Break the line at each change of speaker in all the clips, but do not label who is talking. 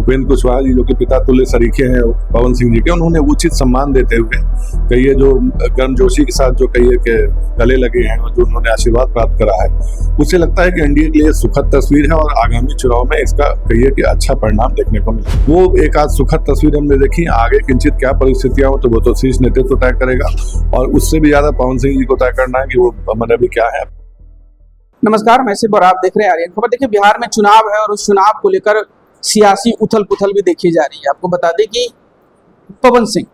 उपेंद्र कुशवाहा जी जो कि पिता तुल्य सरीखे हैं पवन सिंह जी के, उन्होंने उचित सम्मान देते हुए कहिए जो गर्मजोशी के साथ जो कहिए कि गले लगे हैं और जो उन्होंने आशीर्वाद प्राप्त करा है, उससे लगता है कि एनडीए के लिए सुखद तस्वीर है और आगामी चुनाव में इसका कहिए कि अच्छा परिणाम देखने को मिला। वो एक आध सुखद तस्वीर हमने देखी, आगे किंचित क्या परिस्थितियां हो तो वो तो शीर्ष नेतृत्व तय करेगा और उससे भी ज्यादा पवन सिंह जी को तय करना है कि वो मतलब अभी क्या है।
नमस्कार, मैं सिर्फ और आप देख रहे हैं आर्यन खबर। देखिए, बिहार में चुनाव है और उस चुनाव को लेकर सियासी उथल पुथल भी देखी जा रही है। आपको बता दें कि पवन सिंह,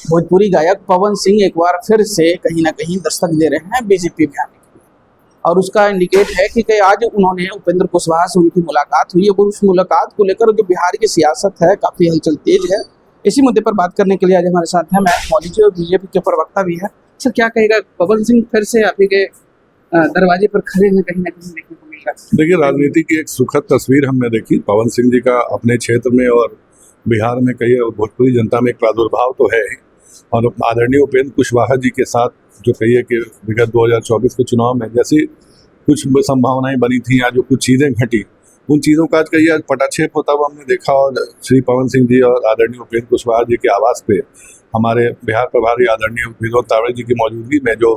भोजपुरी गायक पवन सिंह एक बार फिर से कहीं ना कहीं दस्तक दे रहे हैं बीजेपी में आने की, और उसका इंडिकेट है कि आज उन्होंने उपेंद्र कुशवाहा से उनकी मुलाकात हुई और उस मुलाकात को लेकर जो बिहार की सियासत है काफी हलचल तेज है। इसी मुद्दे पर बात करने के लिए आज हमारे साथ है मयंक मौली जी और बीजेपी के प्रवक्ता भी है। सर, क्या कहेगा, पवन सिंह फिर से आप ही के दरवाजे पर खड़े हैं, कहीं ना कहीं देखने को मिल रहा है।
देखिए, राजनीति की एक सुखद तस्वीर हमने देखी पवन सिंह जी का अपने क्षेत्र में और बिहार में कहिए भोजपुरी जनता में एक प्रादुर्भाव तो है ही, और आदरणीय उपेंद्र कुशवाहा जी के साथ जो कहिए कि विगत 2024 के चुनाव में जैसी कुछ संभावनाएं बनी थी या जो कुछ चीज़ें घटी, उन चीज़ों का आज कहिए आज पटाक्षेप होता हुआ हमने देखा। और श्री पवन सिंह जी और आदरणीय उपेंद्र कुशवाहा जी के आवास पे हमारे बिहार प्रभारी आदरणीय विनोद तावड़े जी की मौजूदगी में जो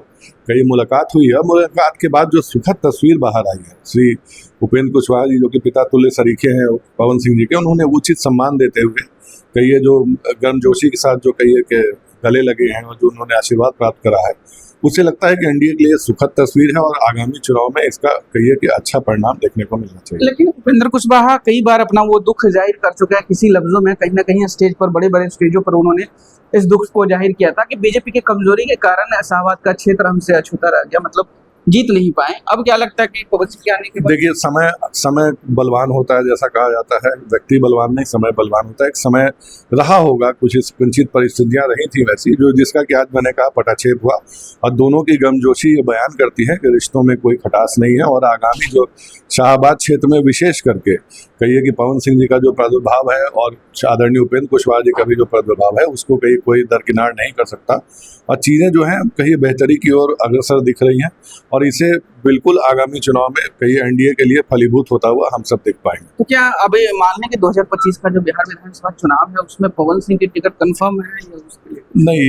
कई मुलाकात हुई है, मुलाकात के बाद जो सुखद तस्वीर बाहर आई है, श्री उपेंद्र कुशवाहा जी जो कि पिता तुल्य सरीखे हैं पवन सिंह जी के, उन्होंने उचित सम्मान देते हुए कहिए जो गर्मजोशी के साथ जो कहिए कि गले लगे हैं और जो उन्होंने आशीर्वाद प्राप्त करा है, उससे लगता है कि एनडीए के लिए सुखद तस्वीर है और आगामी चुनाव में इसका कहिए कि अच्छा परिणाम देखने को मिलना चाहिए।
लेकिन उपेंद्र कुशवाहा कई बार अपना वो दुख जाहिर कर चुका है किसी लफ्जों में, कहीं ना कहीं स्टेज पर, बड़े बड़े स्टेजों पर उन्होंने इस दुख को जाहिर किया था कि बीजेपी की कमजोरी के कारण शाहबाद का क्षेत्र हमसे अछूता रह गया, मतलब जीत नहीं पाए। अब क्या लगता है कि पवन सिंह के आने के बाद?
देखिए, समय बलवान होता है, जैसा कहा जाता है, व्यक्ति बलवान नहीं समय बलवान होता है। एक समय रहा होगा, कुछ किंचित परिस्थितियां रही थी वैसी, जो जिसका कि आज मैंने कहा पटाक्षेप हुआ, और दोनों की गर्मजोशी ये बयान करती है कि रिश्तों में कोई खटास नहीं है। और आगामी जो शाहबाद क्षेत्र में विशेष करके कहिए कि पवन सिंह जी का जो प्रादुर्भाव है और आदरणीय उपेंद्र कुशवाहा जी का भी जो प्रादुर्भाव है, उसको कहीं कोई दरकिनार नहीं कर सकता, और चीज़ें जो हैं कहीं बेहतरी की ओर अग्रसर दिख रही हैं, और इसे बिल्कुल आगामी चुनाव में कहीं एनडीए के लिए फलीभूत होता हुआ हम सब देख पाएंगे।
तो क्या अब मान लें कि 2025 का जो बिहार विधानसभा चुनाव है उसमें पवन सिंह की टिकट कंफर्म है या उसके लिए?
नहीं,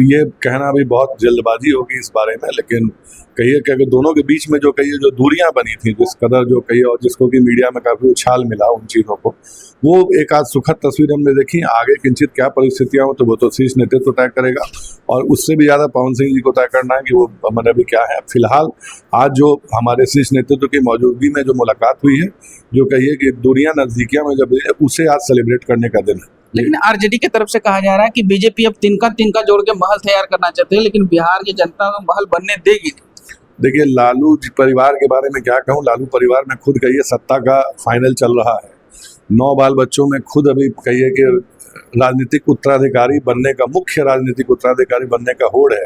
ये कहना भी बहुत जल्दबाजी होगी इस बारे में, लेकिन कहिए कि अगर दोनों के बीच में जो कहिए जो दूरियां बनी थी, जिस कदर जो कहिए और जिसको कि मीडिया में काफी उछाल मिला उन चीज़ों को, वो एक आज सुखद तस्वीर हमने देखी। आगे किंचित क्या परिस्थितियां हो तो वो तो शीर्ष नेतृत्व तय करेगा, और उससे भी ज़्यादा पवन सिंह जी को तय करना है कि वो मतलब अभी क्या है। फिलहाल आज जो हमारे शीर्ष नेतृत्व की मौजूदगी में जो मुलाकात हुई है, जो कहिए कि दूरियां नजदीकियां में जब उसे आज सेलिब्रेट करने का दिन है।
लेकिन आरजेडी की तरफ से कहा जा रहा है कि बीजेपी अब तिनका जोड़ के महल तैयार करना चाहते हैं, लेकिन बिहार की जनता तो महल बनने देगी।
देखिए, लालू परिवार के बारे में क्या कहूँ, लालू परिवार में खुद कहिए सत्ता का फाइनल चल रहा है। 9 बाल बच्चों में खुद अभी कहिए कि राजनीतिक उत्तराधिकारी बनने का, मुख्य राजनीतिक उत्तराधिकारी बनने का होड़ है,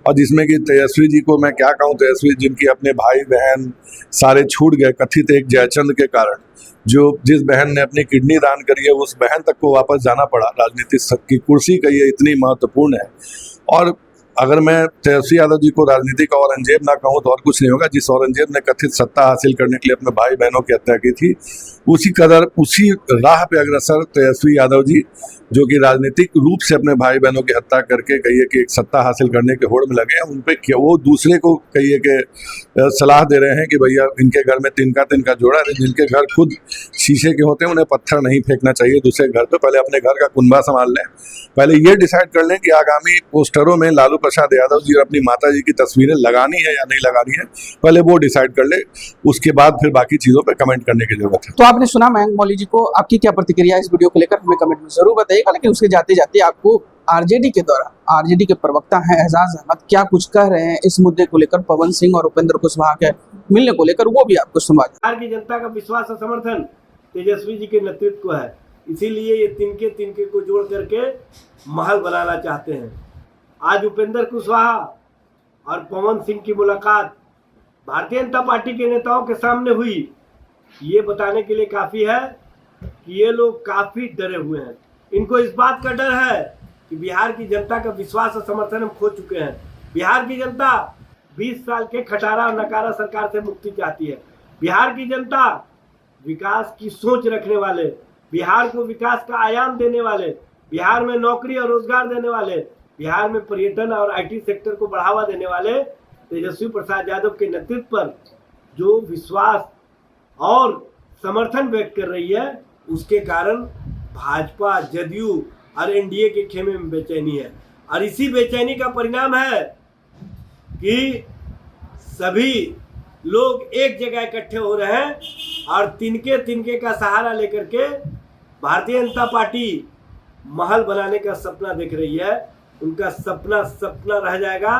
और जिसमें कि तेजस्वी जी को मैं क्या कहूँ, तेजस्वी जिनकी अपने भाई बहन सारे छूट गए कथित एक जयचंद के कारण, जो जिस बहन ने अपनी किडनी दान करी है उस बहन तक को वापस जाना पड़ा। राजनीतिक की कुर्सी कहिए इतनी महत्वपूर्ण है, और अगर मैं तेजस्वी यादव जी को राजनीति का औरंगजेब ना कहूँ तो और कुछ नहीं होगा। जिस औरंगजेब ने कथित सत्ता हासिल करने के लिए अपने भाई बहनों की हत्या की थी, उसी राह पे अग्रसर तेजस्वी यादव जी, जो कि राजनीतिक रूप से अपने भाई बहनों की हत्या करके कहिए कि एक सत्ता हासिल करने के होड़ में लगे हैं, उन पे क्या वो दूसरे को कहिए कि सलाह दे रहे हैं कि भैया इनके घर में तिनका जोड़ा है, जिनके घर खुद शीशे के होते हैं उन्हें पत्थर नहीं फेंकना चाहिए दूसरे घर पे, पहले अपने घर का कुनबा संभाल लें, पहले ये डिसाइड कर लें कि आगामी पोस्टरों में लालू प्रसाद यादव जी और अपनी माता जी की तस्वीरें लगानी है या नहीं लगानी है, पहले वो डिसाइड कर ले, उसके बाद फिर बाकी चीज़ों पे कमेंट करने की जरूरत है।
तो आपने सुना मयंक मौली जी को, आपकी क्या प्रतिक्रिया इस वीडियो को लेकर हमें कमेंट में जरूर बताइएगा। लेकिन उसके जाते जाते आपको आरजेडी के दौरान, आरजेडी के प्रवक्ता हैं एजाज अहमद, क्या कुछ कह रहे हैं इस मुद्दे को लेकर, पवन सिंह और उपेंद्र कुशवाहा के मिलने को लेकर, वो भी आपको सुनवा।
बिहार की जनता का विश्वास और समर्थन तेजस्वी जी के नेतृत्व को है, इसीलिए ये तिनके को जोड़ करके महल बनाना चाहते हैं। आज उपेंद्र कुशवाहा और पवन सिंह की मुलाकात भारतीय जनता पार्टी के नेताओं के सामने हुई, ये बताने के लिए काफ़ी है कि ये लोग काफ़ी डरे हुए हैं। इनको इस बात का डर है कि बिहार की जनता का विश्वास और समर्थन हम खो चुके हैं। बिहार की जनता 20 साल के खटारा और नकारा सरकार से मुक्ति चाहती है। बिहार की जनता विकास की सोच रखने वाले, बिहार को विकास का आयाम देने वाले, बिहार में नौकरी और रोजगार देने वाले, बिहार में पर्यटन और आईटी सेक्टर को बढ़ावा देने वाले तेजस्वी प्रसाद यादव के नेतृत्व पर जो विश्वास और समर्थन व्यक्त कर रही है, उसके कारण भाजपा, जदयू और एनडीए के खेमे में बेचैनी है। और इसी बेचैनी का परिणाम है कि सभी लोग एक जगह इकट्ठे हो रहे हैं और तिनके तिनके का सहारा लेकर के भारतीय जनता पार्टी महल बनाने का सपना देख रही है। उनका सपना रह जाएगा।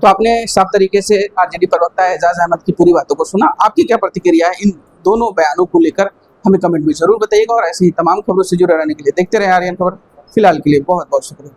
तो आपने साफ तरीके से आरजेडी प्रवक्ता एजाज अहमद की पूरी बातों को सुना। आपकी क्या प्रतिक्रिया है इन दोनों बयानों को लेकर, हमें कमेंट में जरूर बताइएगा। और ऐसे ही तमाम खबरों से जुड़े रहने के लिए देखते रहे आर्यन खबर। फिलहाल के लिए बहुत बहुत शुक्रिया।